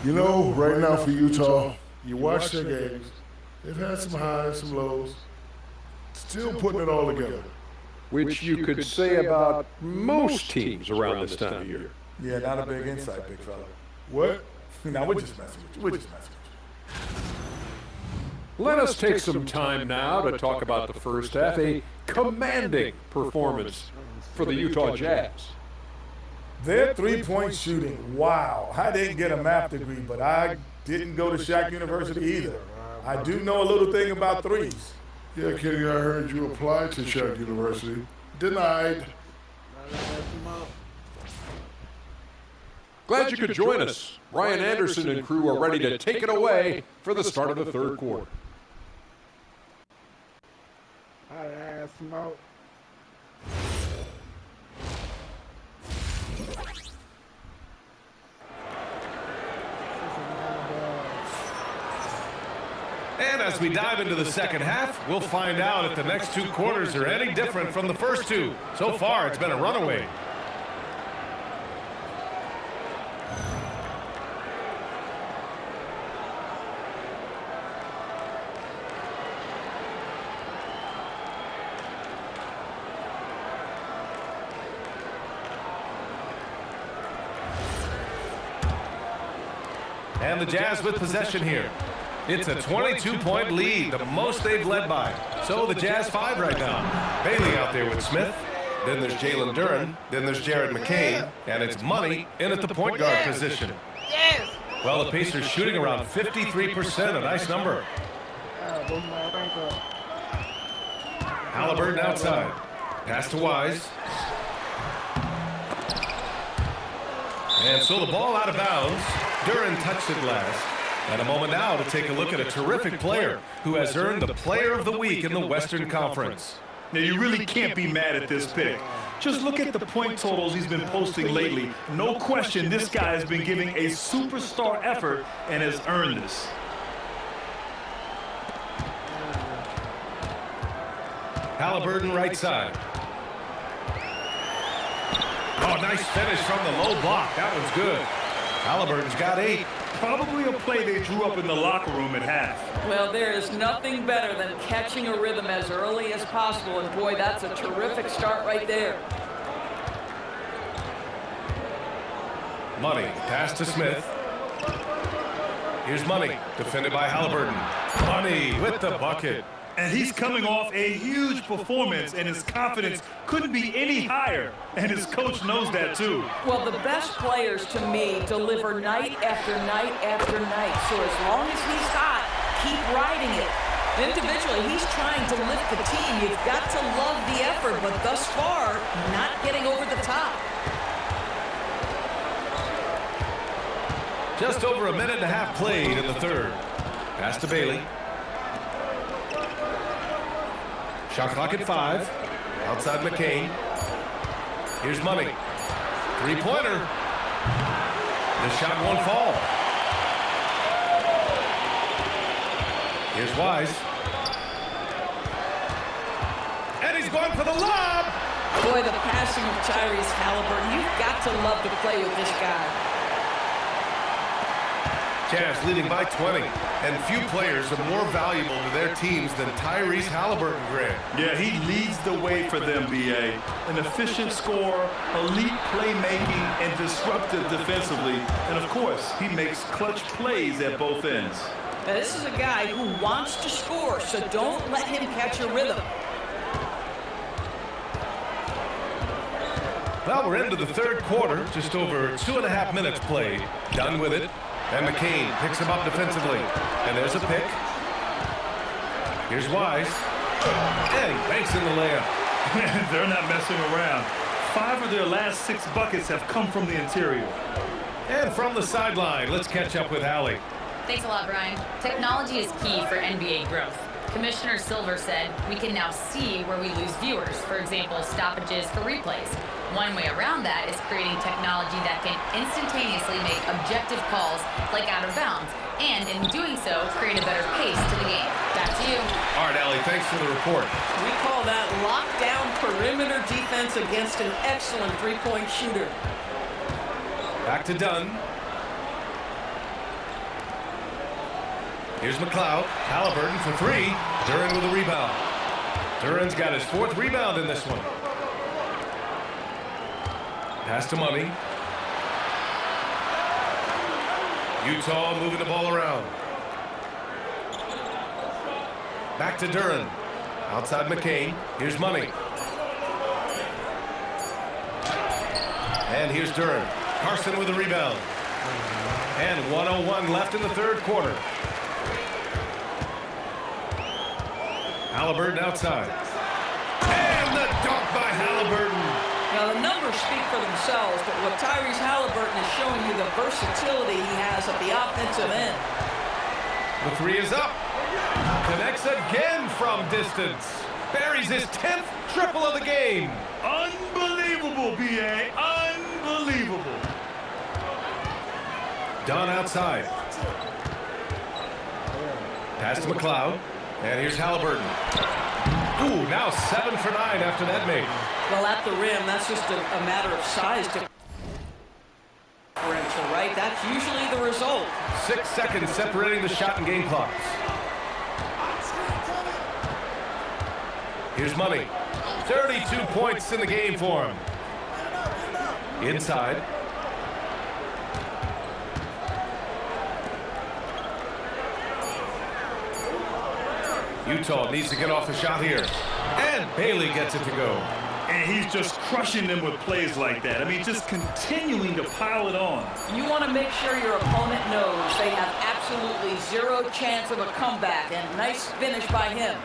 You know, right now for Utah, you watch their games, they've had some highs, some lows, still putting it all together. Which you could say about most teams around this time of year. Yeah, not a big insight, big fella. What? Now, we're just messing with you. We're just messing with you. Let us take some time now to talk about the first half, a commanding performance for the Utah Jazz. Their three-point shooting, wow. I didn't get a math degree, but I didn't go to Shack University either. I do know a little thing about threes. Yeah, Kenny, I heard you applied to Shack University. Denied. Glad you could join us. Brian Anderson and crew are ready to take it away for the start of the third quarter. And as we dive into the second half, we'll find out if the next two quarters are any different from the first two. So far, it's been a runaway. And the Jazz with possession here. It's a 22-point lead, the most they've led by. So the Jazz 5 right now. Bailey out there with Smith. Then there's Jalen Duren. Then there's Jared McCain. And it's Money in at the point guard position. Well, the Pacers shooting around 53%, a nice number. Halliburton outside. Pass to Wise. And so the ball out of bounds. Duren touched it last. And a moment now to take a look at a terrific player who has earned the Player of the Week in the Western Conference. Now, you really can't be mad at this pick. Just look at the point totals he's been posting lately. No question, this guy has been giving a superstar effort and has earned this. Halliburton right side. Oh, nice finish from the low block. That one's good. Halliburton's got 8. Probably a play they drew up in the locker room at half. Well, there is nothing better than catching a rhythm as early as possible, and boy, that's a terrific start right there. Money, pass to Smith. Here's Money, defended by Halliburton. Money with the bucket. And he's coming off a huge performance, and his confidence couldn't be any higher. And his coach knows that, too. Well, the best players, to me, deliver night after night after night. So as long as he's hot, keep riding it. Individually, he's trying to lift the team. You've got to love the effort, but thus far, not getting over the top. Just over a minute and a half played in the third. Pass to Bailey. Shot clock at 5. Outside McCain. Here's Money. Three-pointer. The shot won't fall. Here's Wise. And he's going for the lob. Boy, the passing of Tyrese Halliburton. You've got to love to play with this guy. Jazz leading by 20, and few players are more valuable to their teams than Tyrese Halliburton, Grant. Yeah, he leads the way for them, B.A. An efficient scorer, elite playmaking, and disruptive defensively. And, of course, he makes clutch plays at both ends. Now, this is a guy who wants to score, so don't let him catch a rhythm. Well, we're into the third quarter, just over 2.5 minutes played. Done with it. And McCain picks him up defensively. And there's a pick. Here's Wise. And he banks in the layup. They're not messing around. 5 of their last 6 buckets have come from the interior. And from the sideline, let's catch up with Allie. Thanks a lot, Brian. Technology is key for NBA growth. Commissioner Silver said we can now see where we lose viewers, for example, stoppages for replays. One way around that is creating technology that can instantaneously make objective calls like out of bounds, and in doing so, create a better pace to the game. Back to you. All right, Allie, thanks for the report. We call that lockdown perimeter defense against an excellent three-point shooter. Back to Dunn. Here's McLeod. Halliburton for three. Duren with a rebound. Duren's got his 4th rebound in this one. Pass to Money. Utah moving the ball around. Back to Duren. Outside McCain. Here's Money. And here's Duren. Carson with a rebound. And 1:01 left in the 3rd quarter. Halliburton outside. And the dunk by Halliburton. Now, the numbers speak for themselves, but what Tyrese Halliburton is showing you, the versatility he has at the offensive end. The 3 is up. Connects again from distance. Buries his 10th triple of the game. Unbelievable, B.A. Unbelievable. Dunn outside. Pass to McLeod. And here's Halliburton. Ooh, now 7 for 9 after that make. Well, at the rim, that's just a matter of size differential, right? That's usually the result. 6 seconds separating the shot and game clocks. Here's Money. 32 points in the game for him. Inside. Utah needs to get off the shot here. And Bailey gets it to go. And he's just crushing them with plays like that. I mean, just continuing to pile it on. You want to make sure your opponent knows they have absolutely zero chance of a comeback, and nice finish by him.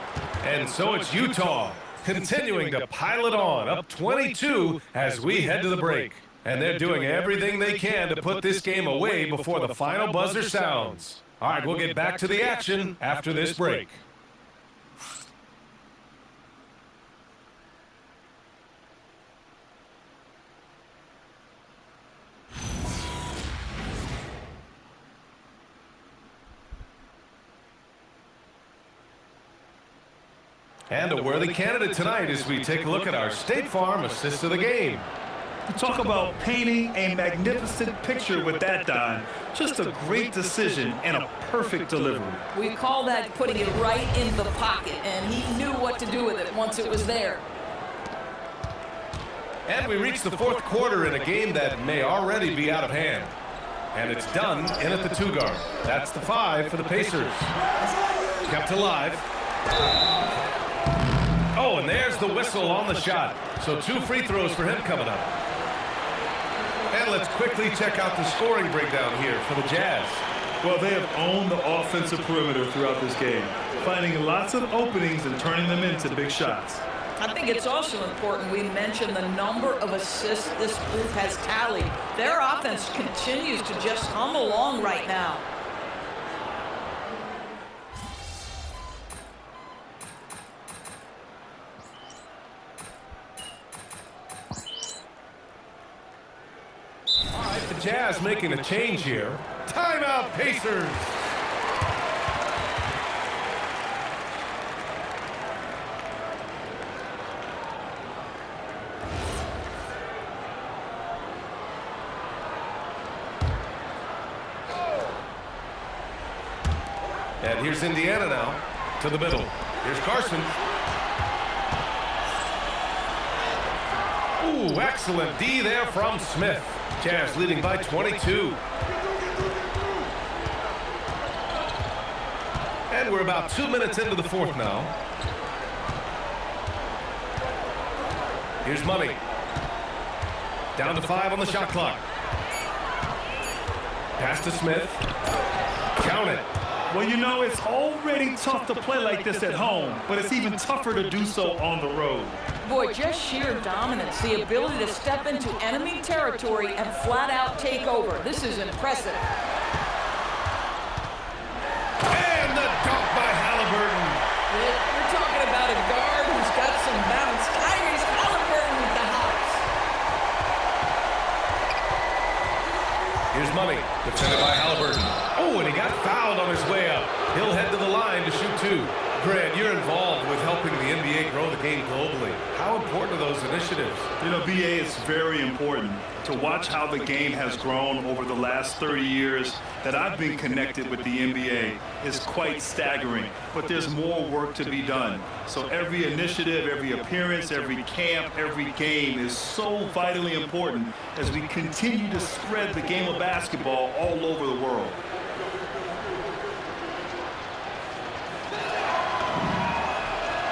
And so it's Utah continuing to pile it on, up 22 as we head to the break. And they're doing everything they can to put this game away before the final buzzer sounds. All right, we'll get back to the action after this break. And a worthy candidate tonight as we take a look at our State Farm assist of the game. Talk about painting a magnificent picture with that, Don. Just a great decision and a perfect delivery. We call that putting it right in the pocket, and he knew what to do with it once it was there. And we reach the 4th quarter in a game that may already be out of hand. And it's done in at the 2 guard. That's the 5 for the Pacers. Kept alive. Oh, and there's the whistle on the shot. So 2 free throws for him coming up. And let's quickly check out the scoring breakdown here for the Jazz. Well, they have owned the offensive perimeter throughout this game, finding lots of openings and turning them into big shots. I think it's also important we mention the number of assists this group has tallied. Their offense continues to just hum along right now. The Jazz making a change here. Timeout, Pacers. And here's Indiana now to the middle. Here's Carson. Ooh, excellent D there from Smith. Jazz leading by 22. And we're about 2 minutes into the 4th now. Here's Money. Down to 5 on the shot clock. Pass to Smith. Count it. Well, you know, it's already tough to play like this at home, but it's even tougher to do so on the road. Boy, just sheer dominance, the ability to step into enemy territory and flat out take over. This is impressive. And the dunk by Halliburton. We're talking about a guard who's got some bounce. Tyrese Halliburton with the hops. Here's Money, defended by Halliburton. Oh, and he got fouled on his way up. He'll head to the line to shoot 2. Grant, you're involved with helping the NBA grow the game globally. How important are those initiatives? You know, BA, it's very important to watch how the game has grown over the last 30 years that I've been connected with the NBA is quite staggering. But there's more work to be done. So every initiative, every appearance, every camp, every game is so vitally important as we continue to spread the game of basketball all over the world.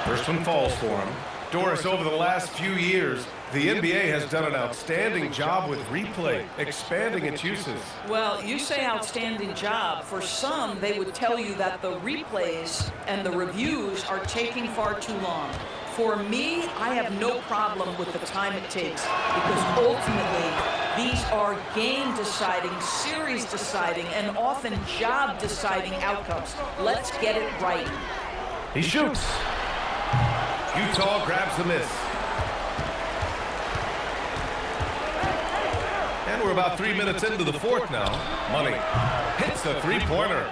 First one falls for him. Doris, over the last few years, the NBA has done an outstanding job with replay, expanding its uses. Well, you say outstanding job. For some, they would tell you that the replays and the reviews are taking far too long. For me, I have no problem with the time it takes because ultimately, these are game-deciding, series-deciding, and often job-deciding outcomes. Let's get it right. He shoots. Utah grabs the miss. And we're about 3 minutes into the fourth now. Money hits a three-pointer.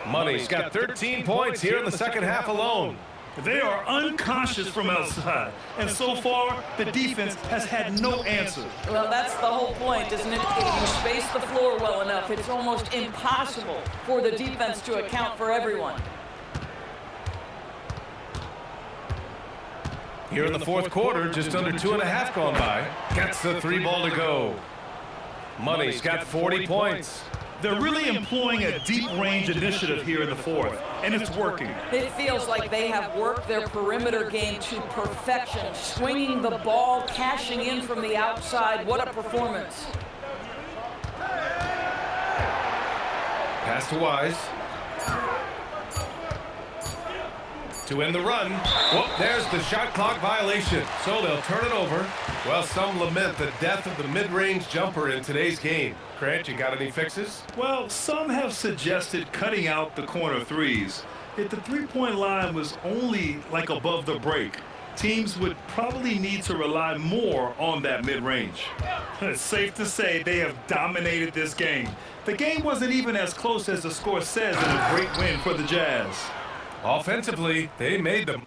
Money's got 13 points here in the second half alone. They are unconscious from outside, and so far, the defense has had no answer. Well, that's the whole point, isn't it? If you space the floor well enough, it's almost impossible for the defense to account for everyone. Here in the fourth quarter, just under 2.5 gone by. Gets the three ball to go. Money's got 40 points. They're really employing a deep range initiative here in the fourth, and it's working. It feels like they have worked their perimeter game to perfection, swinging the ball, cashing in from the outside. What a performance. Pass to Wise. To end the run. Whoop, there's the shot clock violation. So they'll turn it over. Well, some lament the death of the mid-range jumper in today's game. Grant, you got any fixes? Well, some have suggested cutting out the corner threes. If the three-point line was only like above the break, teams would probably need to rely more on that mid-range. It's safe to say they have dominated this game. The game wasn't even as close as the score says in a great win for the Jazz. Offensively, they made the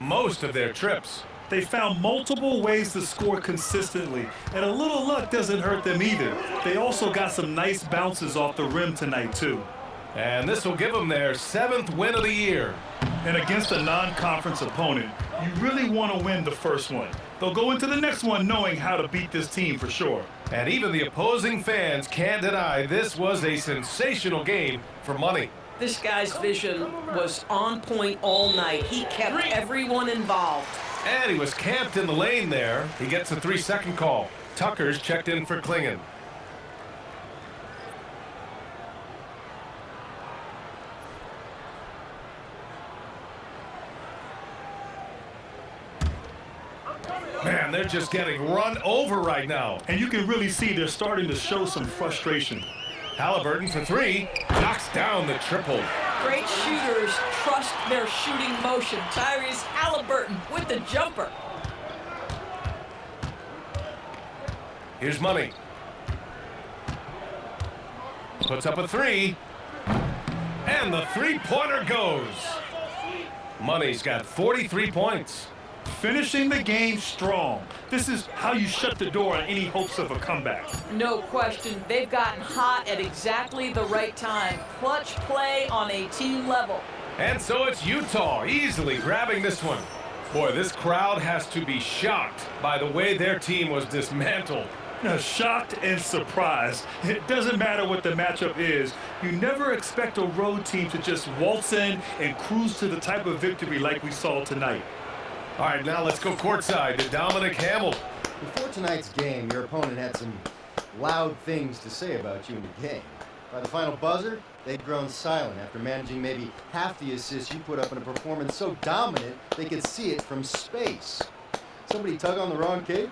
most of their trips. They found multiple ways to score consistently, and a little luck doesn't hurt them either. They also got some nice bounces off the rim tonight, too. And this will give them their 7th win of the year. And against a non-conference opponent, you really want to win the first one. They'll go into the next one knowing how to beat this team for sure. And even the opposing fans can't deny this was a sensational game for Money. This guy's vision was on point all night. He kept everyone involved. And he was camped in the lane there. He gets a 3-second call. Tucker's checked in for Klingon. Man, they're just getting run over right now. And you can really see they're starting to show some frustration. Halliburton for 3, knocks down the triple. Great shooters trust their shooting motion. Tyrese Halliburton with the jumper. Here's Money. Puts up a 3. And the three-pointer goes. Money's got 43 points. Finishing the game strong. This is how you shut the door on any hopes of a comeback. No question. They've gotten hot at exactly the right time. Clutch play on a team level. And so it's Utah easily grabbing this one. Boy, this crowd has to be shocked by the way their team was dismantled. Now, shocked and surprised. It doesn't matter what the matchup is. You never expect a road team to just waltz in and cruise to the type of victory like we saw tonight. All right, now let's go courtside to Dominic Hamill. Before tonight's game, your opponent had some loud things to say about you in the game. By the final buzzer, they'd grown silent after managing maybe half the assists you put up in a performance so dominant they could see it from space. Somebody tug on the wrong kid?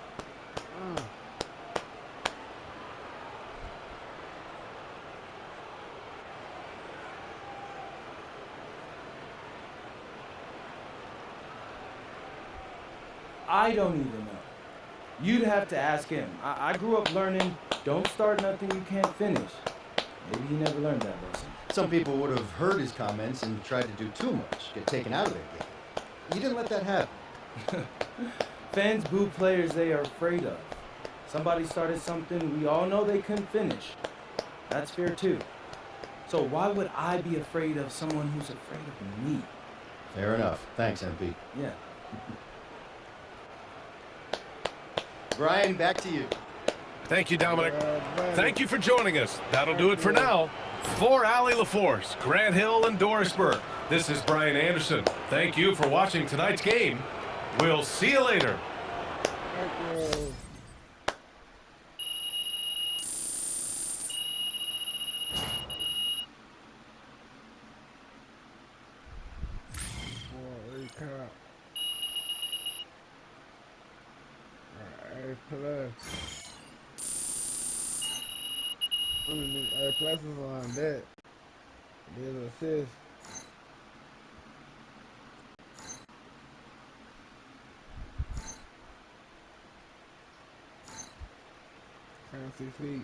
I don't even know. You'd have to ask him. I grew up learning, don't start nothing you can't finish. Maybe he never learned that lesson. Some people would have heard his comments and tried to do too much, get taken out of their game. You didn't let that happen. Fans boo players they are afraid of. Somebody started something we all know they couldn't finish. That's fair too. So why would I be afraid of someone who's afraid of me? Fair enough. Thanks, MP. Yeah. Brian, back to you. Thank you, Dominic. Thank you for joining us. That'll do it for now. For Allie LaForce, Grant Hill, and Dorisburg, this is Brian Anderson. Thank you for watching tonight's game. We'll see you later. Plus is on that. There's an assist. Fancy feet.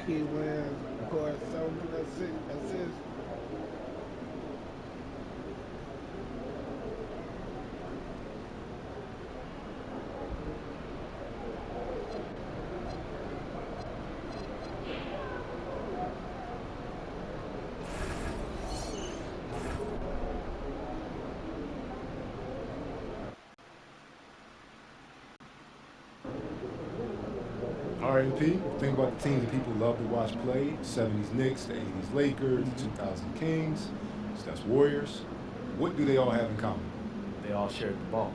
Key wins, of course, 7 assists. RMP, think about the teams that people love to watch play. 70s Knicks, the 80s Lakers, the 2000 Kings, that's Warriors. What do they all have in common? They all shared the ball.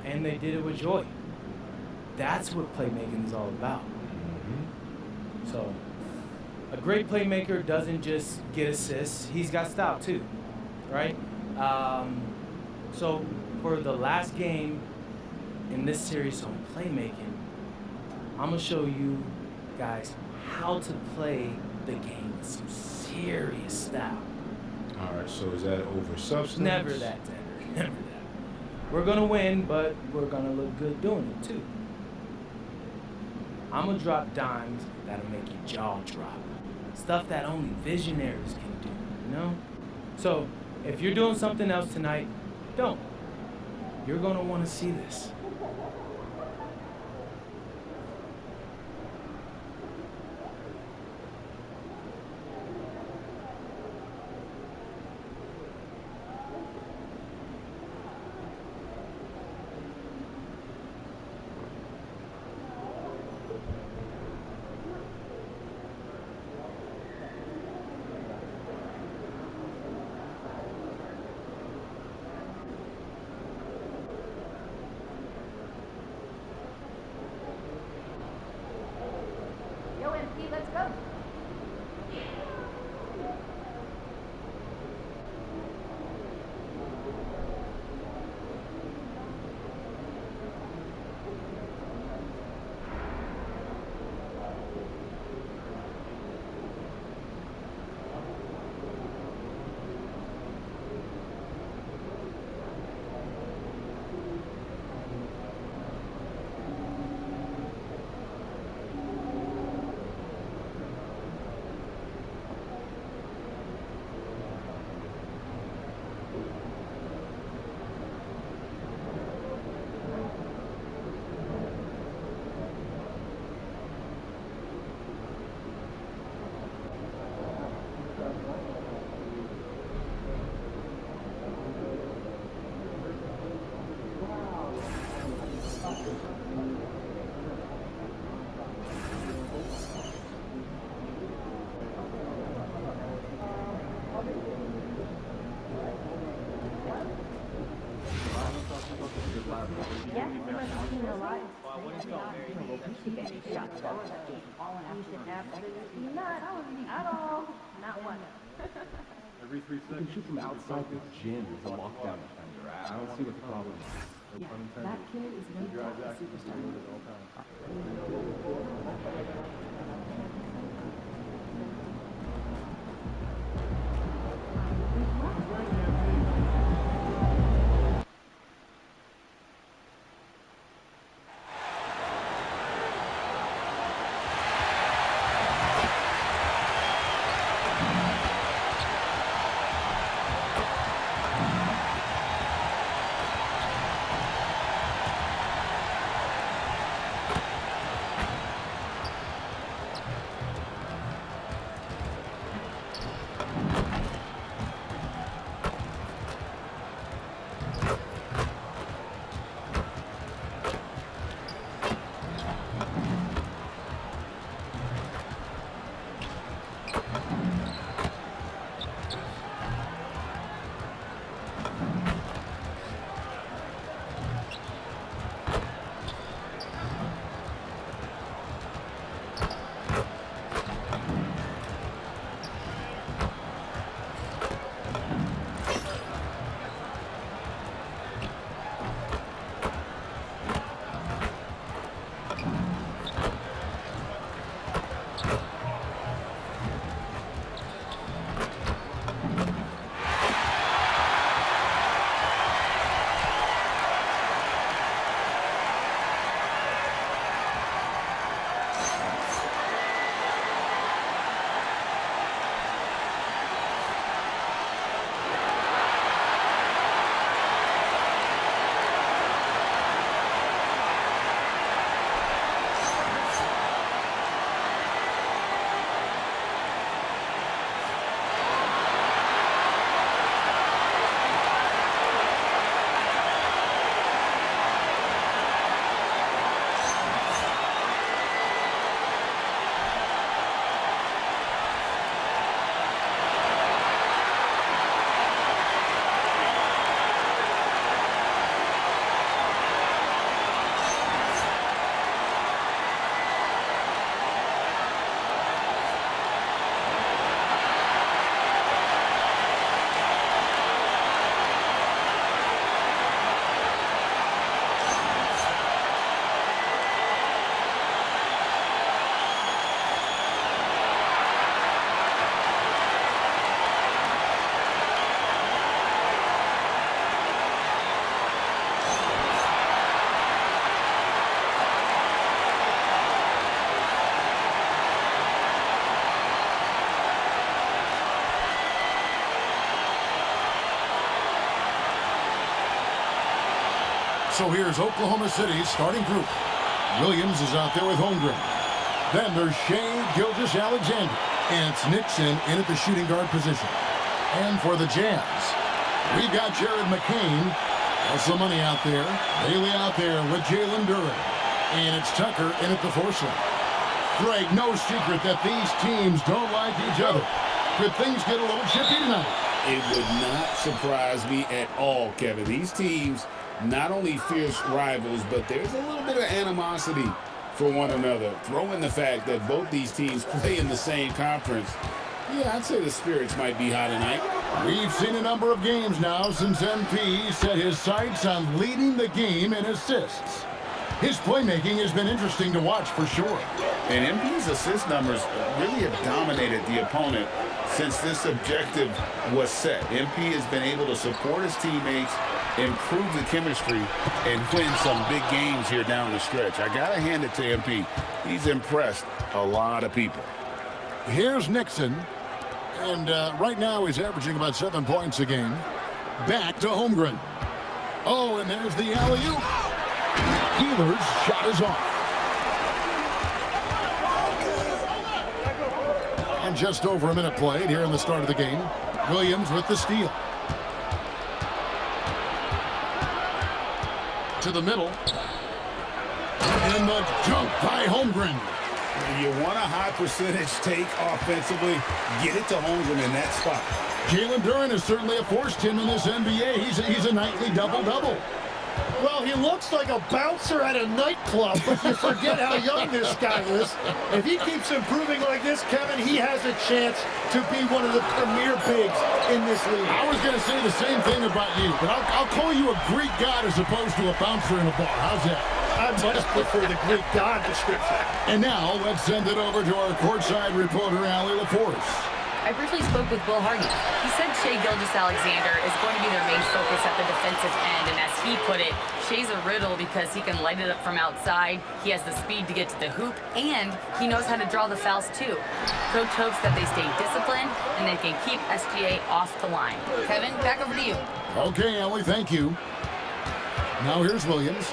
And they did it with joy. That's what playmaking is all about. Mm-hmm. So, a great playmaker doesn't just get assists, he's got style too, right? So, for the last game in this series on playmaking, I'm gonna show you guys how to play the game with some serious style. All right, so is that over substance? Never that, Tanner. Never that. We're gonna win, but we're gonna look good doing it too. I'm gonna drop dimes that'll make your jaw drop. Stuff that only visionaries can do, you know? So, if you're doing something else tonight, don't. You're gonna wanna see this. Every 3 seconds. You can shoot from outside the gym as a lockdown defender. I don't see what the problem is. No pun intended. That kid is one of the superstars at all times. So here's Oklahoma City's starting group. Williams is out there with Holmgren. Then there's Shea Gilgeous-Alexander. And it's Nixon in at the shooting guard position. And for the Jazz, we've got Jared McCain. Also money out there. Bailey out there with Jalen Duren. And it's Tucker in at the 4 slot. Greg, no secret that these teams don't like each other. Could things get a little chippy tonight? It would not surprise me at all, Kevin. These teams not only fierce rivals, but there's a little bit of animosity for one another. Throw in the fact that both these teams play in the same conference. Yeah, I'd say the spirits might be high tonight. We've seen a number of games now since MP set his sights on leading the game in assists. His playmaking has been interesting to watch for sure. And MP's assist numbers really have dominated the opponent since this objective was set. MP has been able to support his teammates, improve the chemistry, and win some big games here down the stretch. I got to hand it to MP. He's impressed a lot of people. Here's Nixon. And right now he's averaging about 7 points a game. Back to Holmgren. Oh, and there's the alley-oop. Keeler's shot is off. And just over a minute played here in the start of the game. Williams with the steal. To the middle. And the dunk by Holmgren. When you want a high percentage take offensively, get it to Holmgren in that spot. Jalen Duren is certainly a force, Tim, in this NBA. He's a nightly double-double. Well, he looks like a bouncer at a nightclub, but you forget how young this guy is. If he keeps improving like this, Kevin, he has a chance to be one of the premier bigs in this league. I was going to say the same thing about you, but I'll call you a Greek god as opposed to a bouncer in a bar. How's that? I much prefer the Greek god description. And now, let's send it over to our courtside reporter, Allie LaForce. I briefly spoke with Will Hardy. He said Shai Gilgeous-Alexander is going to be their main focus at the defensive end, and as he put it, Shai's a riddle because he can light it up from outside, he has the speed to get to the hoop, and he knows how to draw the fouls too. Coach hopes that they stay disciplined and they can keep SGA off the line. Kevin, back over to you. Okay, Allie, thank you. Now here's Williams.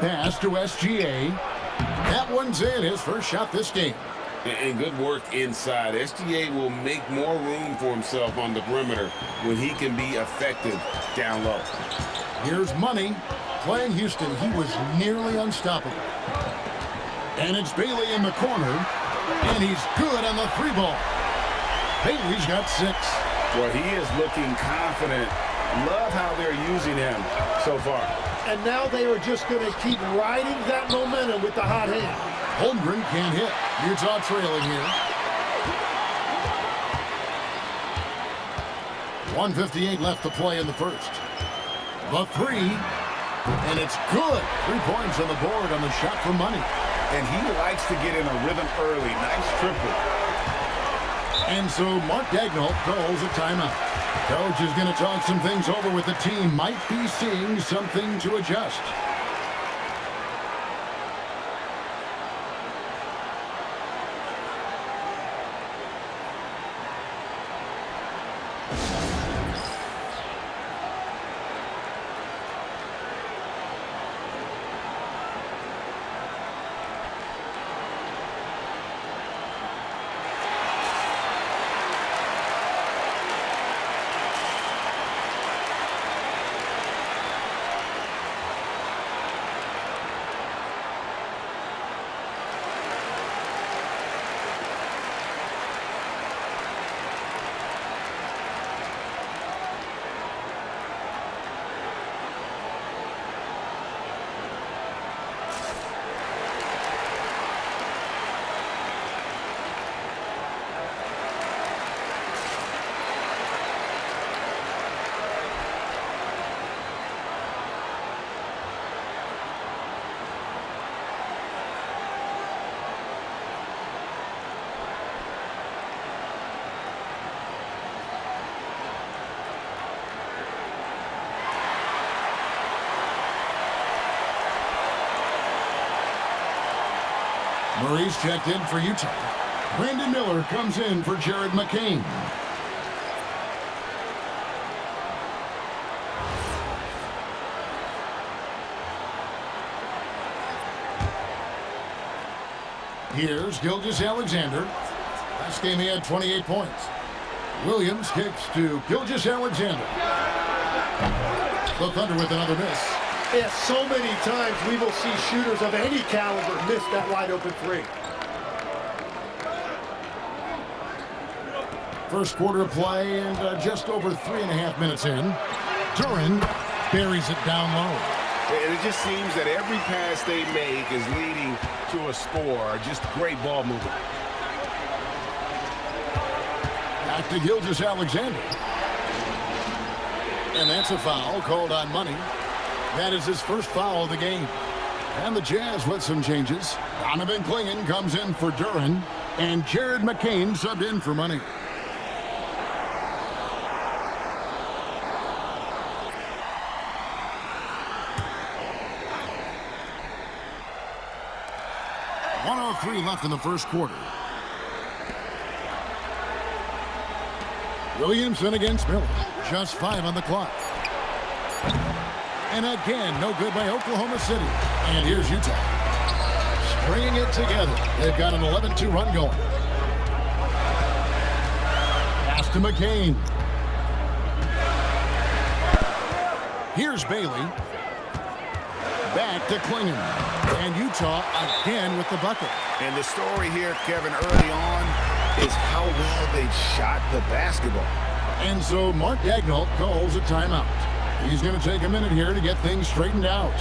Pass to SGA. That one's in, his first shot this game. And good work inside. SGA will make more room for himself on the perimeter when he can be effective down low. Here's Money. Playing Houston, he was nearly unstoppable. And it's Bailey in the corner, and he's good on the three ball. Bailey's got 6. Well, he is looking confident. Love how they're using him so far. And now they are just going to keep riding that momentum with the hot hand. Holmgren can't hit. Utah trailing here. 1:58 left to play in the first. The three, and it's good. 3 points on the board on the shot for Money. And he likes to get in a rhythm early. Nice triple. And so Mark Daigneault calls a timeout. Coach is going to talk some things over with the team. Might be seeing something to adjust. Murray's checked in for Utah. Brandon Miller comes in for Jared McCain. Here's Gilgeous-Alexander. Last game he had 28 points. Williams kicks to Gilgeous-Alexander. The Thunder with another miss. Yeah, so many times we will see shooters of any caliber miss that wide open three. First quarter of play and just over 3.5 minutes in. Duren buries it down low. And it just seems that every pass they make is leading to a score. Just great ball movement. Back to Gilgeous-Alexander. And that's a foul called on Money. That is his first foul of the game. And the Jazz with some changes. Donovan Clingan comes in for Duren. And Jared McCain subbed in for Money. .103 left in the first quarter. Williamson against Miller. Just 5 on the clock. And again, no good by Oklahoma City. And here's Utah. Stringing it together. They've got an 11-2 run going. Pass to McCain. Here's Bailey. Back to Klingon. And Utah again with the bucket. And the story here, Kevin, early on is how well they shot the basketball. And so Mark Daigneault calls a timeout. He's going to take a minute here to get things straightened out.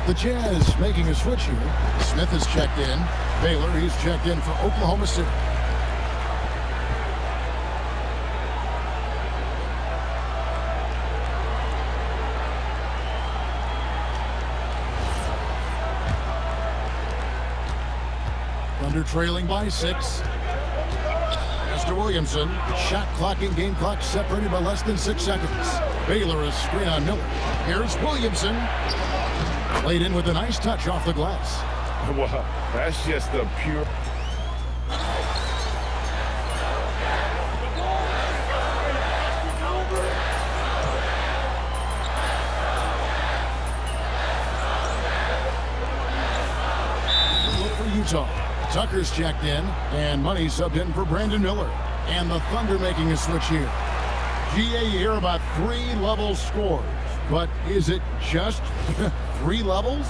The Jazz making a switch here. Smith is checked in. Baylor, he's checked in for Oklahoma City. Thunder trailing by 6. Mr. Williamson, shot clock and game clock separated by less than 6 seconds. Baylor is screen on Miller. Here's Williamson. Laid in with a nice touch off the glass. Wow, that's just the pure... Look for Utah. Tucker's checked in, and Money subbed in for Brandon Miller. And the Thunder making a switch here. GA, you hear about 3 level scores, but is it just 3 levels?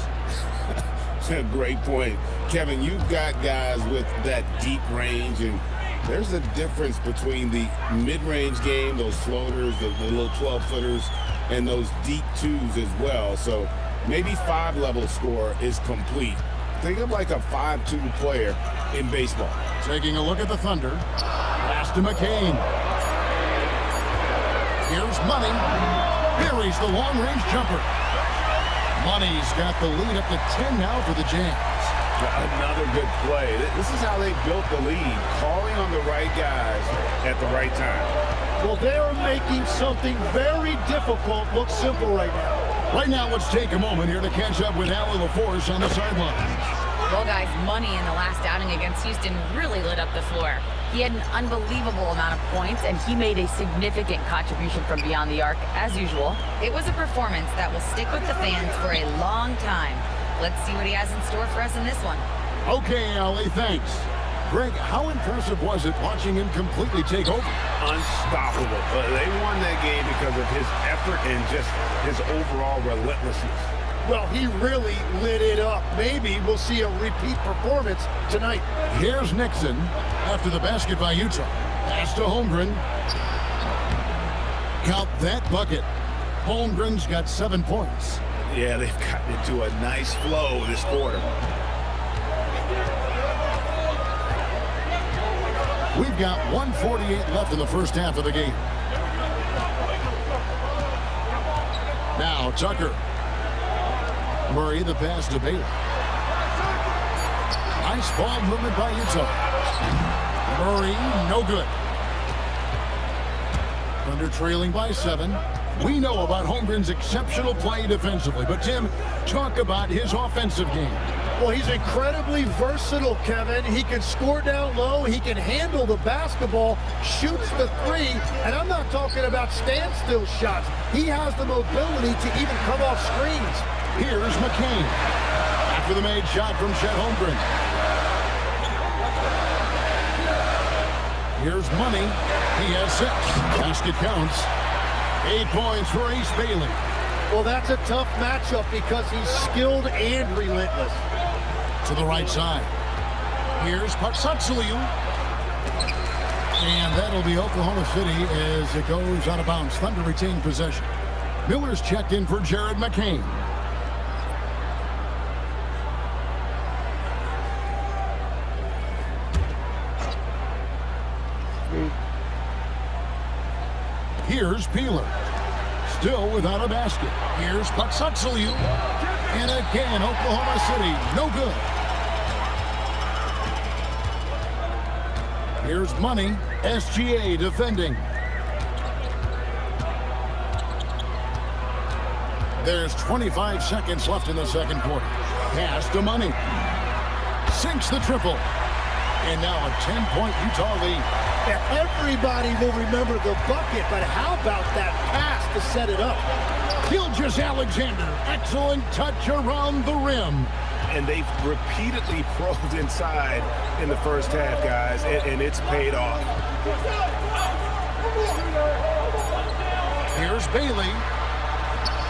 That's a great point. Kevin, you've got guys with that deep range, and there's a difference between the mid-range game, those floaters, the little 12-footers, and those deep 2s as well. So maybe 5-level score is complete. Think of like a 5-2 player in baseball. Taking a look at the Thunder. Pass to McCain. Here's Money. Buries the long-range jumper. Money's got the lead up to 10 now for the Jazz. Another good play. This is how they built the lead, calling on the right guys at the right time. Well, they're making something very difficult look simple right now. Right now, let's take a moment here to catch up with Allie LaForce on the sideline. Well, guys, Money in the last outing against Houston really lit up the floor. He had an unbelievable amount of points, and he made a significant contribution from beyond the arc, as usual. It was a performance that will stick with the fans for a long time. Let's see what he has in store for us in this one. Okay, Allie, thanks. Greg, how impressive was it watching him completely take over? Unstoppable. They won that game because of his effort and just his overall relentlessness. Well, he really lit it up. Maybe we'll see a repeat performance tonight. Here's Nixon after the basket by Utah. Pass to Holmgren. Count that bucket. Holmgren's got 7 points. Yeah, they've gotten into a nice flow this quarter. We've got 1:48 left in the first half of the game. Now Tucker. Murray, the pass to Baylor. Nice ball movement by Utah. Murray, no good. Thunder trailing by 7. We know about Holmgren's exceptional play defensively, but Tim, talk about his offensive game. Well, he's incredibly versatile, Kevin. He can score down low, he can handle the basketball, shoots the 3, and I'm not talking about standstill shots. He has the mobility to even come off screens. Here's McCain. After the made shot from Chet Holmgren. Here's Money. He has 6. Basket counts. 8 points for Ace Bailey. Well, that's a tough matchup because he's skilled and relentless. To the right side. Here's Paxatsaliu. And that'll be Oklahoma City as it goes out of bounds. Thunder retain possession. Miller's checked in for Jared McCain. Here's Peeler. Still without a basket. Here's Paxatsaliu. And again, Oklahoma City, no good. Here's Money. SGA defending. There's 25 seconds left in the second quarter. Pass to Money. Sinks the triple. And now a 10-point Utah lead. Yeah, everybody will remember the bucket, but how about that pass to set it up? Gilgeous-Alexander, excellent touch around the rim. And they've repeatedly probed inside in the first half, guys, and it's paid off. Here's Bailey.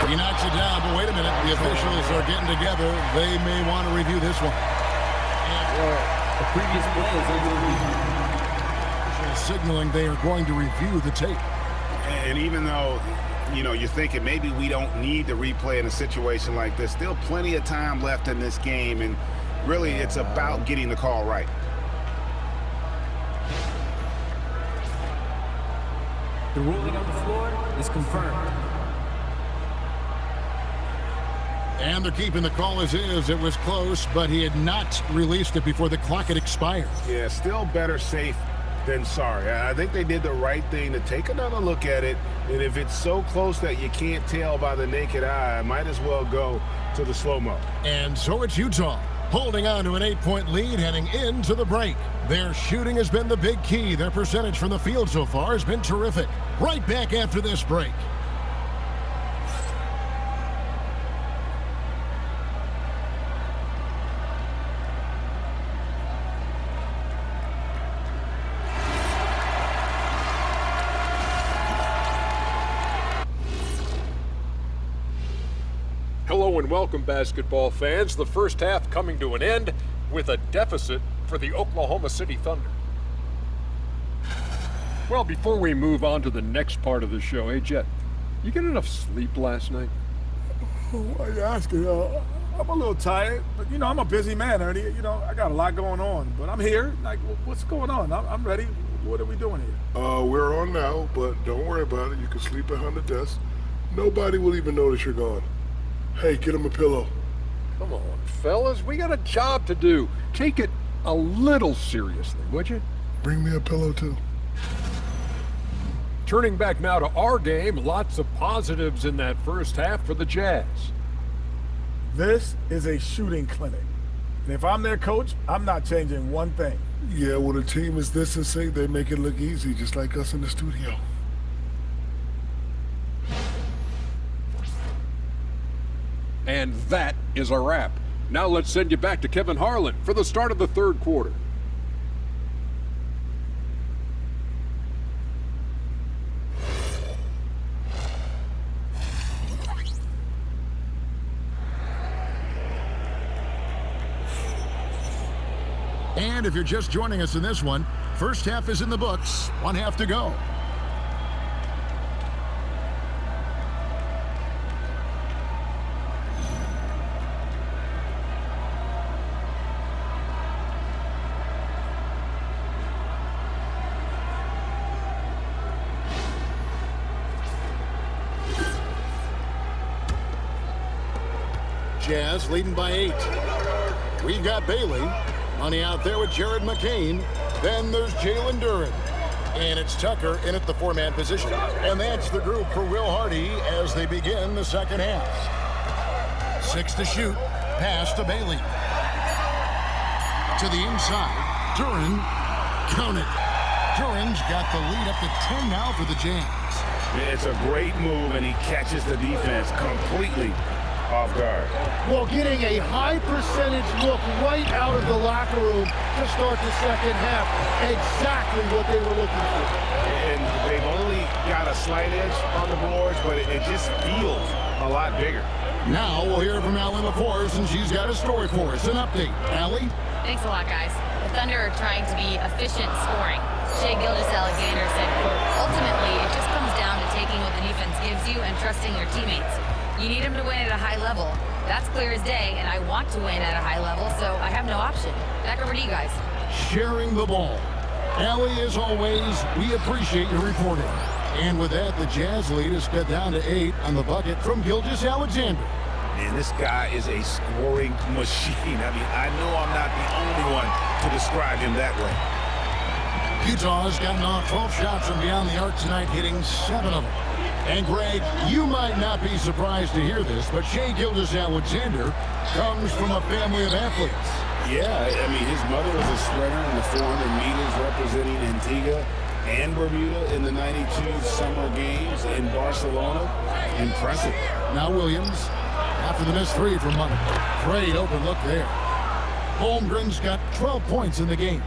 He knocks it down, but wait a minute. The officials are getting together. They may want to review this one. The previous play is under review. Signaling they are going to review the tape. And even though, you know, you're thinking maybe we don't need to replay in a situation like this, still plenty of time left in this game, and really it's about getting the call right. The ruling on the floor is confirmed. And they're keeping the call as is. It was close, but he had not released it before the clock had expired. Yeah, still better safe than sorry. I think they did the right thing to take another look at it, and if it's so close that you can't tell by the naked eye, might as well go to the slow-mo. And so it's Utah, holding on to an 8-point lead heading into the break. Their shooting has been the big key. Their percentage from the field so far has been terrific. Right back after this break. Hello and welcome, basketball fans. The first half coming to an end with a deficit for the Oklahoma City Thunder. Well, before we move on to the next part of the show, hey, Jet, you get enough sleep last night? Why are you asking? I'm a little tired, but, you know, I'm a busy man, Ernie. You know, I got a lot going on, but I'm here. Like, what's going on? I'm ready. What are we doing here? We're on now, but don't worry about it. You can sleep behind the desk. Nobody will even notice you're gone. Hey, get him a pillow. Come on, fellas. We got a job to do. Take it a little seriously, would you? Bring me a pillow, too. Turning back now to our game, lots of positives in that first half for the Jazz. This is a shooting clinic. And if I'm their coach, I'm not changing one thing. Yeah, when a team is this in sync, they make it look easy, just like us in the studio. And that is a wrap. Now let's send you back to Kevin Harlan for the start of the third quarter. And if you're just joining us in this one, first half is in the books, one half to go. Jazz leading by 8. We've got Bailey. Money out there with Jared McCain. Then there's Jalen Duren. And it's Tucker in at the 4-man position. And that's the group for Will Hardy as they begin the second half. 6 to shoot. Pass to Bailey. To the inside. Duren. Count it. Duren's got the lead up to 10 now for the Jazz. It's a great move, and he catches the defense completely off guard. Well, getting a high percentage look right out of the locker room to start the second half. Exactly what they were looking for. And they've only got a slight edge on the boards, but it just feels a lot bigger. Now we'll hear from Allie LaForce, and she's got a story for us. An update. Allie? Thanks a lot, guys. The Thunder are trying to be efficient scoring. Shai Gilgeous-Alexander said, quote, ultimately, it just comes down to taking what the defense gives you and trusting your teammates. You need them to win at a high level. That's clear as day, and I want to win at a high level, so I have no option. Back over to you guys. Sharing the ball. Allie, as always, we appreciate your reporting. And with that, the Jazz lead is cut down to 8 on the bucket from Gilgeous-Alexander. Man, this guy is a scoring machine. I mean, I know I'm not the only one to describe him that way. Utah has gotten off 12 shots from beyond the arc tonight, hitting 7 of them. And Greg, you might not be surprised to hear this, but Shai Gilgeous-Alexander comes from a family of athletes. Yeah, I mean, his mother was a sprinter in the 400 meters representing Antigua and Bermuda in the 92 Summer Games in Barcelona. Impressive. Now Williams, after the missed 3 from Money. Great open look there. Holmgren's got 12 points in the game.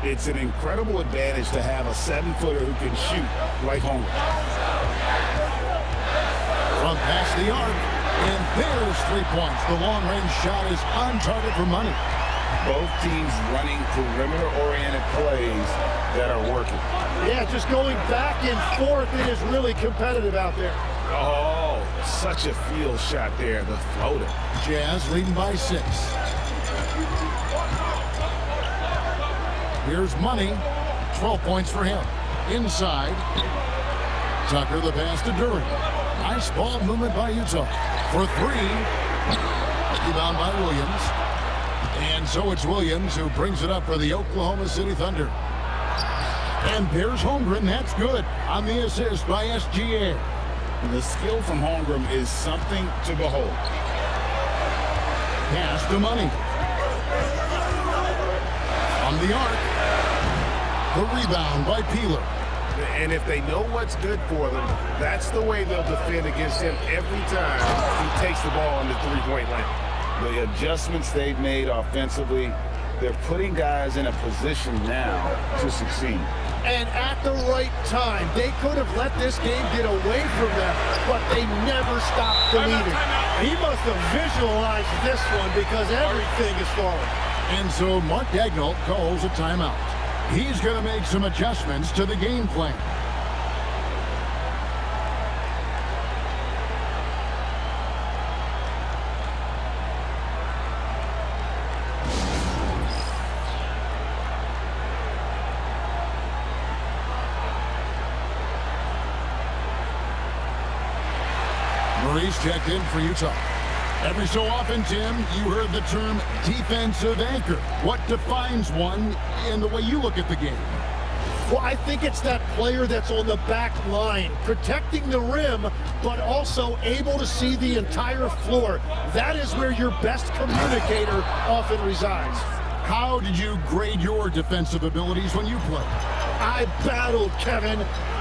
It's an incredible advantage to have a 7-footer who can shoot like Holmgren. From past the arc, and there's 3 points. The long-range shot is on target for Money. Both teams running perimeter-oriented plays that are working. Yeah, just going back and forth. It is really competitive out there. Oh, such a field shot there, the floater. Jazz leading by 6. Here's Money, 12 points for him. Inside, Tucker the pass to Duran. Nice ball movement by Utah. For 3, rebound by Williams. And so it's Williams who brings it up for the Oklahoma City Thunder. And there's Holmgren, that's good, on the assist by SGA. The skill from Holmgren is something to behold. Pass to Money. On the arc. The rebound by Peeler. And if they know what's good for them, that's the way they'll defend against him every time he takes the ball in the three-point line. The adjustments they've made offensively, they're putting guys in a position now to succeed. And at the right time, they could have let this game get away from them, but they never stopped believing. He must have visualized this one because everything is falling. And so Mark Daigneault calls a timeout. He's going to make some adjustments to the game plan. Murray's checked in for Utah. Every so often, Tim, you heard the term defensive anchor. What defines one in the way you look at the game? Well, I think it's that player that's on the back line, protecting the rim, but also able to see the entire floor. That is where your best communicator often resides. How did you grade your defensive abilities when you played? I battled, Kevin.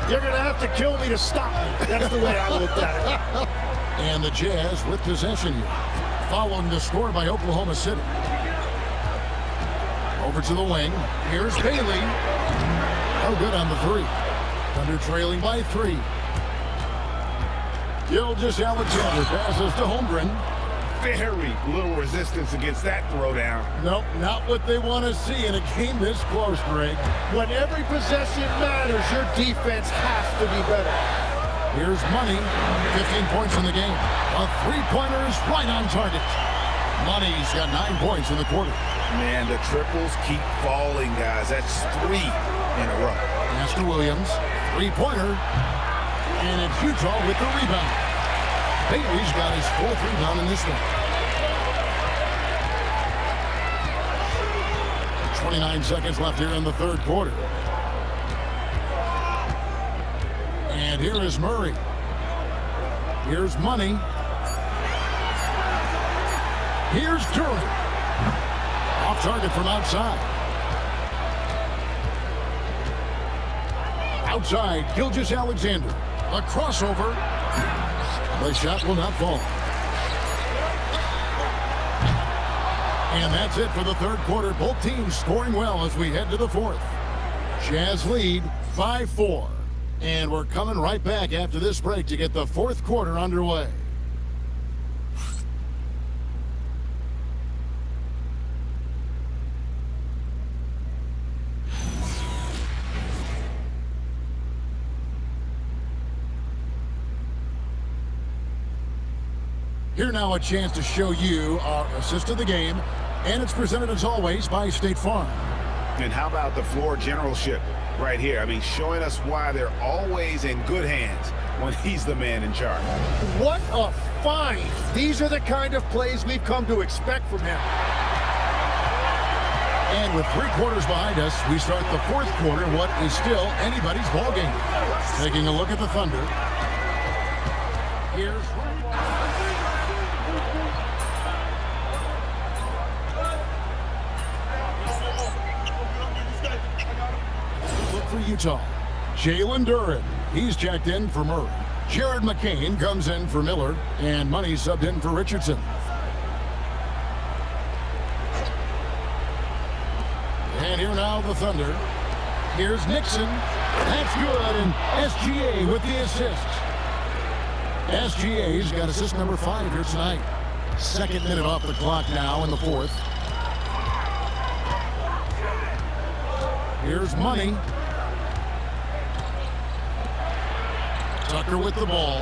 You're going to have to kill me to stop me. That's the way I looked at it. And the Jazz with possession here, following the score by Oklahoma City. Over to the wing. Here's Bailey. Oh, good on the 3. Thunder trailing by 3. Gilgeous-Alexander passes to Holmgren. Very little resistance against that throwdown. Nope, not what they want to see in a game this close, Greg. When every possession matters, your defense has to be better. Here's Money, 15 points in the game. A three-pointer is right on target. Money's got 9 points in the quarter. Man, the triples keep falling, guys. That's 3 in a row. Pass to Williams, three-pointer, and it's Utah with the rebound. Bailey's got his 4th rebound in this one. 29 seconds left here in the 3rd quarter. And here is Murray. Here's Money. Here's Duran. Off target from outside. Outside, Gilgeous-Alexander. A crossover. The shot will not fall. And that's it for the 3rd quarter. Both teams scoring well as we head to the 4th. Jazz lead by 4. And we're coming right back after this break to get the 4th quarter underway. Here now a chance to show you our assist of the game, and it's presented as always by State Farm. And how about the floor generalship right here? I mean, showing us why they're always in good hands when he's the man in charge. What a find. These are the kind of plays we've come to expect from him. And with 3 quarters behind us, we start the 4th quarter, what is still anybody's ball game. Taking a look at the Thunder. Here's look for Utah. Jalen Duren, he's checked in for Murray. Jared McCain comes in for Miller, and Money subbed in for Richardson. And here now the Thunder. Here's Nixon. That's good, and SGA with the assist. SGA's got assist number 5 here tonight. 2nd minute off the clock now in the 4th. Here's Money. Tucker with the ball.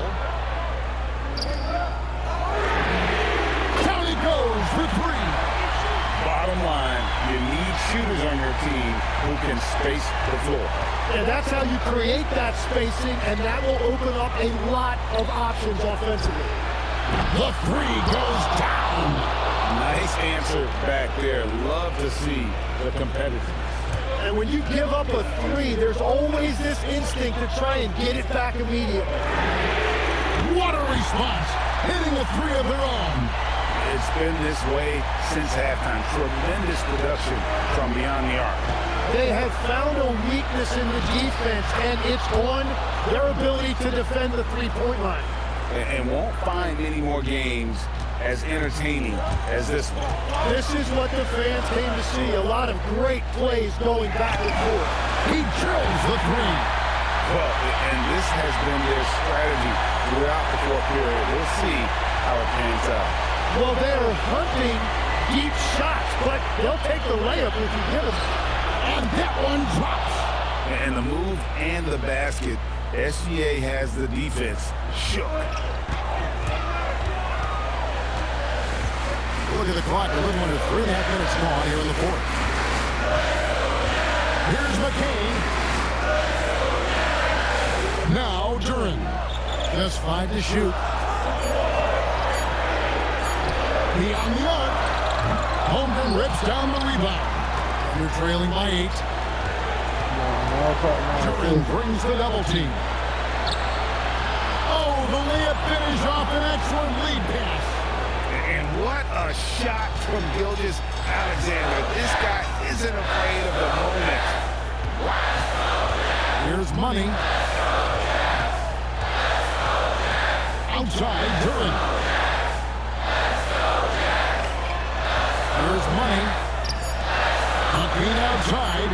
Down he goes for 3. Bottom line, you need shooters on your team who can space the floor. And that's how you create that spacing, and that will open up a lot of options offensively. The 3 goes down. Nice answer back there. Love to see the competitiveness. And when you give up a 3, there's always this instinct to try and get it back immediately. What a response, hitting a 3 of their own. It's been this way since halftime. Tremendous production from beyond the arc. They have found a weakness in the defense, and it's on their ability to defend the three-point line. And won't find many more games as entertaining as this one. This is what the fans came to see. A lot of great plays going back and forth. He drills the 3. Well, and this has been their strategy throughout the 4th period. We'll see how it pans out. Well, they're hunting deep shots, but they'll take the layup if you give them. And that one drops. And the move and the basket, SGA has the defense shook. Look at the clock, a little under 3.5 minutes gone here in the 4th. Here's McCain. Now Duren. Just 5 to shoot. Beyond the arc. Holmgren rips down the rebound. They're trailing by 8. Duren brings the double team. Oh, the layup finish off an excellent lead pass. And what a shot from Gilgeous-Alexander. This guy isn't afraid of the moment. Here's Money. Outside, Duren. Here's Money. Being outside.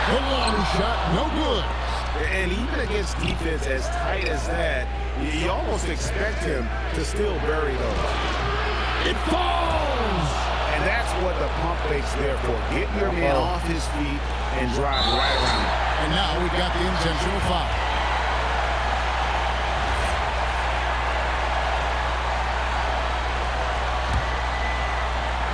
The long shot, no good. And even against defense as tight as that, you almost expect him to still bury those. It falls! And that's what the pump fake's there for. Get your man off his feet and drive right around him. And now we've got the intentional foul.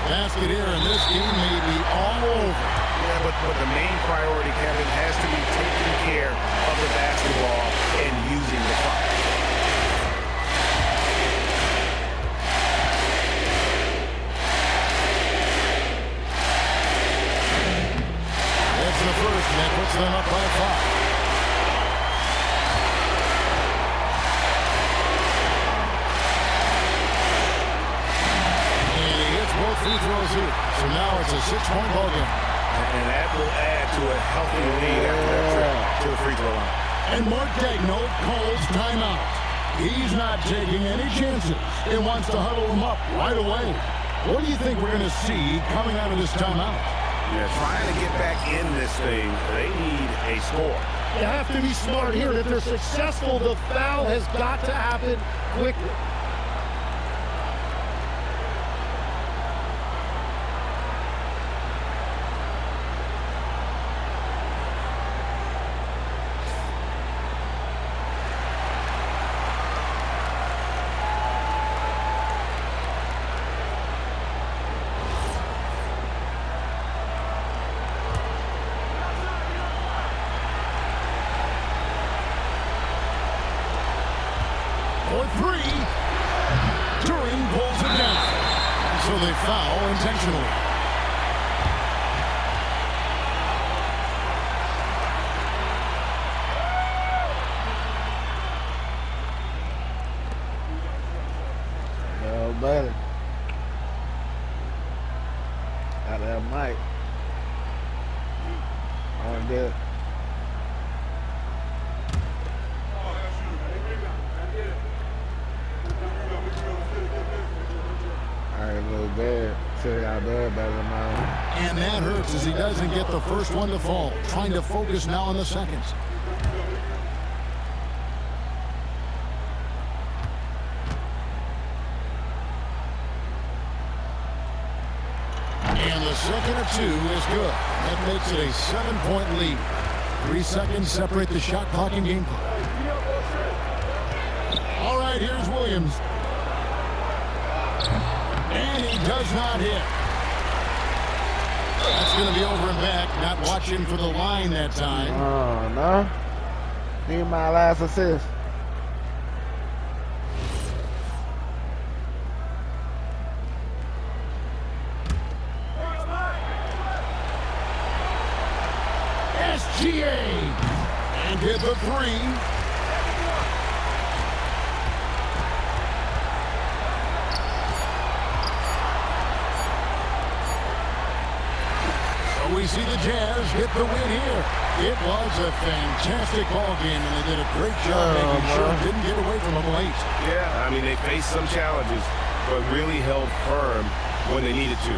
Basket here, and this game may be all over. Yeah, but the main priority, Kevin, has to be taking care of the basketball and using the clock. That's the first, and that puts them up by 5. Both free throws here. So now it's a 6-point ball game. And that will add to a healthy lead after that trip to the free throw line. And Mark Daigneault calls timeout. He's not taking any chances. He wants to huddle them up right away. What do you think we're going to see coming out of this timeout? Yeah, trying to get back in this thing, they need a score. You have to be smart here. If they're successful, the foul has got to happen quickly. So they foul intentionally. No better. Got that mic. On that. Alright, a little bad. Still got bad better now. And that hurts as he doesn't get the first one to fall. Trying to focus now on the seconds. And the second of two is good. That makes it a 7-point lead. 3 seconds separate the shot clock and game clock. All right, here's Williams. And he does not hit. That's going to be over and back. Not watching for the line that time. Oh, no. Need my last assist. SGA. And hit the three. We see the Jazz get the win here. It was a fantastic ball game, and they did a great job making sure it didn't get away from them late. Yeah, I mean, they faced some challenges, but really held firm when they needed to.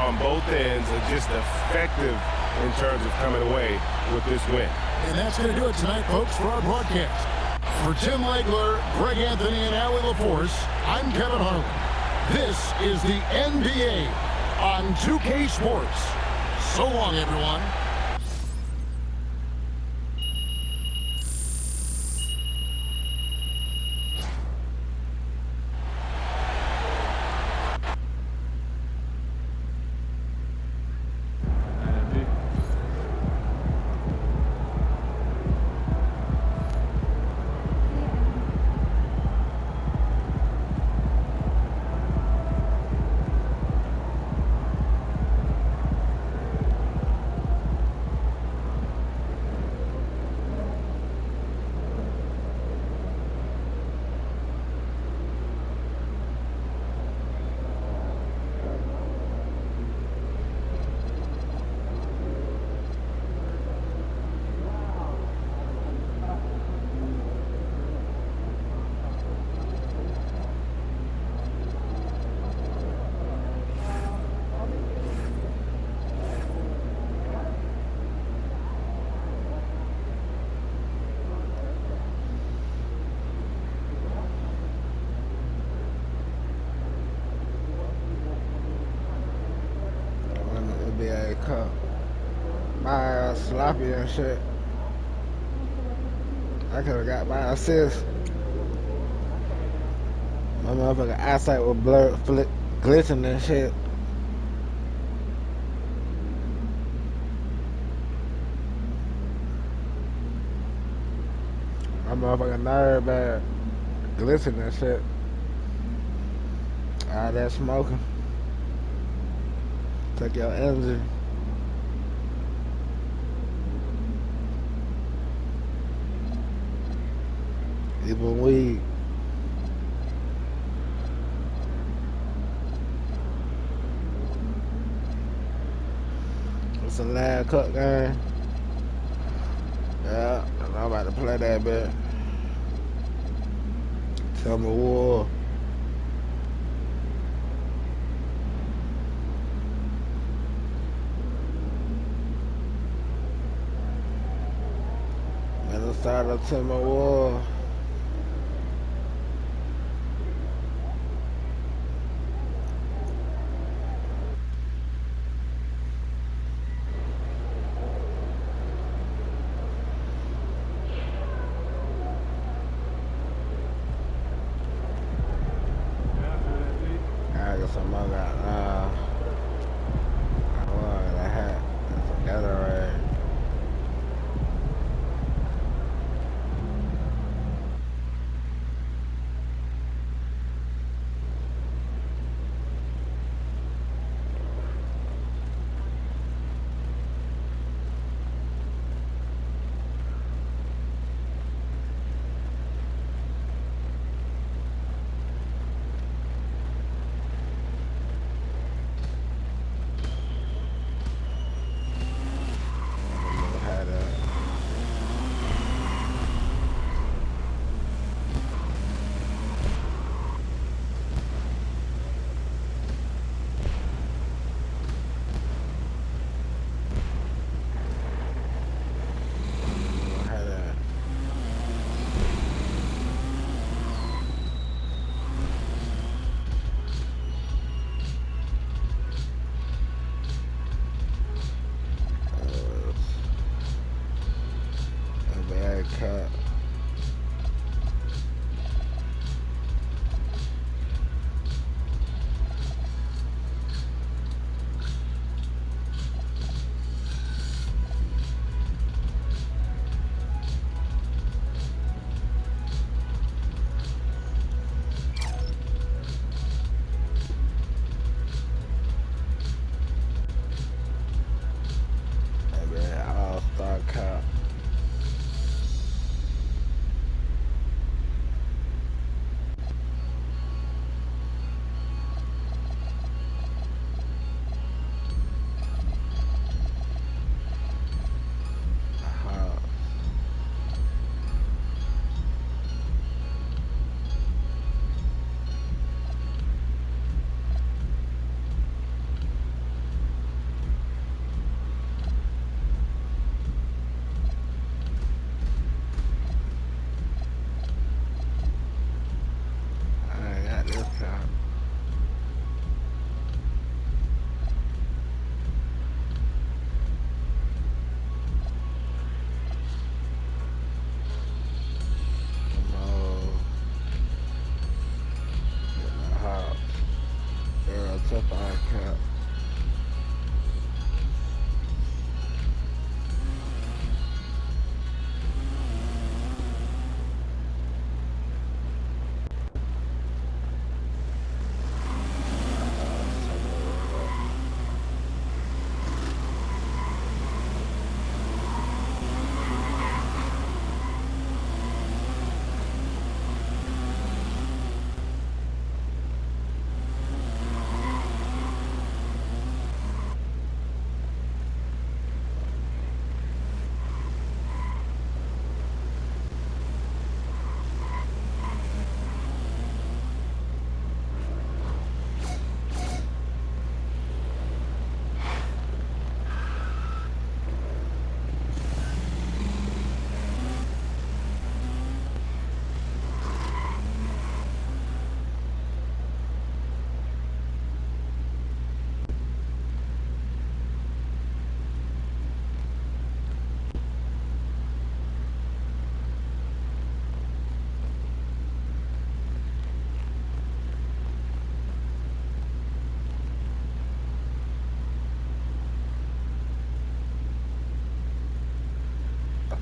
On both ends, and just effective in terms of coming away with this win. And that's going to do it tonight, folks, for our broadcast. For Tim Legler, Greg Anthony, and Allie LaForce, I'm Kevin Harlan. This is the NBA on 2K Sports. So long, everyone. NBA Cup. My ass sloppy and shit. I could have got my assist. My motherfucking eyesight was blurred, glitching and shit. My motherfucking nerve bad, glistening and shit. All that smoking. Take your energy. Even weed. It's a lad cut game. Yeah, I'm about to play that bit. Tell me war. And the start of Timber War. I got some more got I had some Gatorade. Shut the cap.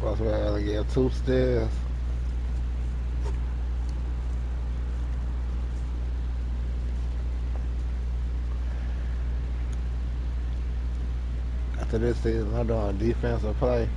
Plus, we had to get 2 stairs. After this season, I'm doing defensive play.